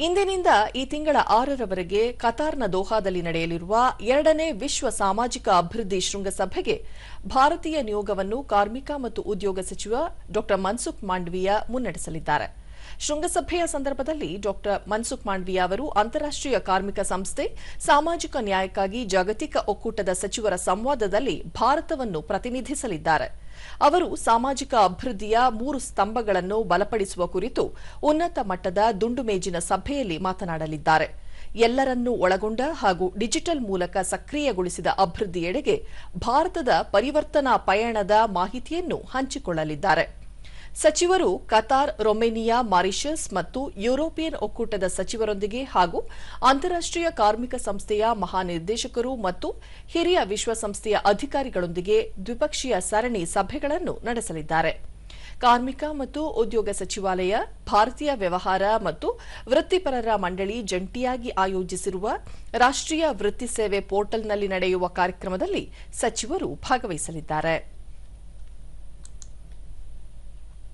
ಇಂದಿನಿಂದ ಈ ತಿಂಗಳ 6ರವರೆಗೆ ಕತಾರ್ನ ದೋಹಾದಲ್ಲಿ ನಡೆಯಲಿರುವ 2ನೇ ವಿಶ್ವ ಸಾಮಾಜಿಕ ಅಭಿವೃದ್ಧಿ ಶೃಂಗಸಭೆಗೆ ಭಾರತೀಯ ನಿಯೋಗವನ್ನು ಕಾರ್ಮಿಕ ಮತ್ತು ಉದ್ಯೋಗ ಸಚಿವ ಡಾ ಮನ್ಸುಖ್ ಮಾಂಡವೀಯ ಮುನ್ನಡೆಸಲಿದ್ದಾರೆ. ಶೃಂಗಸಭೆಯ ಸಂದರ್ಭದಲ್ಲಿ ಡಾ ಮನ್ಸುಖ್ ಮಾಂಡವೀಯ ಅವರು ಅಂತಾರಾಷ್ಟ್ರೀಯ ಕಾರ್ಮಿಕ ಸಂಸ್ಥೆ, ಸಾಮಾಜಿಕ ನ್ಯಾಯಕ್ಕಾಗಿ ಜಾಗತಿಕ ಒಕ್ಕೂಟದ ಸಚಿವರ ಸಂವಾದದಲ್ಲಿ ಭಾರತವನ್ನು ಪ್ರತಿನಿಧಿಸಲಿದ್ದಾರೆ. ಅವರು ಸಾಮಾಜಿಕ ಅಭಿವೃದ್ಧಿಯ 3 ಸ್ತಂಭಗಳನ್ನು ಬಲಪಡಿಸುವ ಕುರಿತು ಉನ್ನತ ಮಟ್ಟದ ದುಂಡುಮೇಜಿನ ಸಭೆಯಲ್ಲಿ ಮಾತನಾಡಲಿದ್ದಾರೆ. ಎಲ್ಲರನ್ನೂ ಒಳಗೊಂಡ ಹಾಗೂ ಡಿಜಿಟಲ್ ಮೂಲಕ ಸಕ್ರಿಯಗೊಳಿಸಿದ ಅಭಿವೃದ್ಧಿಯೆಡೆಗೆ ಭಾರತದ ಪರಿವರ್ತನಾ ಪಯಣದ ಮಾಹಿತಿಯನ್ನು ಹಂಚಿಕೊಳ್ಳಲಿದ್ದಾರೆ. ಸಚಿವರು ಕತಾರ್, ರೊಮೇನಿಯಾ, ಮಾರಿಷಸ್ ಮತ್ತು ಯುರೋಪಿಯನ್ ಒಕ್ಕೂಟದ ಸಚಿವರೊಂದಿಗೆ ಹಾಗೂ ಅಂತಾರಾಷ್ಟ್ರೀಯ ಕಾರ್ಮಿಕ ಸಂಸ್ಥೆಯ ಮಹಾನಿರ್ದೇಶಕರು ಮತ್ತು ಹಿರಿಯ ವಿಶ್ವಸಂಸ್ಥೆಯ ಅಧಿಕಾರಿಗಳೊಂದಿಗೆ ದ್ವಿಪಕ್ಷೀಯ ಸರಣಿ ಸಭೆಗಳನ್ನು ನಡೆಸಲಿದ್ದಾರೆ. ಕಾರ್ಮಿಕ ಮತ್ತು ಉದ್ಯೋಗ ಸಚಿವಾಲಯ, ಭಾರತೀಯ ವ್ಯವಹಾರ ಮತ್ತು ವೃತ್ತಿಪರರ ಮಂಡಳಿ ಜಂಟಿಯಾಗಿ ಆಯೋಜಿಸಿರುವ ರಾಷ್ಟ್ರೀಯ ವೃತ್ತಿ ಸೇವೆ ಪೋರ್ಟಲ್ನಲ್ಲಿ ನಡೆಯುವ ಕಾರ್ಯಕ್ರಮದಲ್ಲಿ ಸಚಿವರು ಭಾಗವಹಿಸಲಿದ್ದಾರೆ.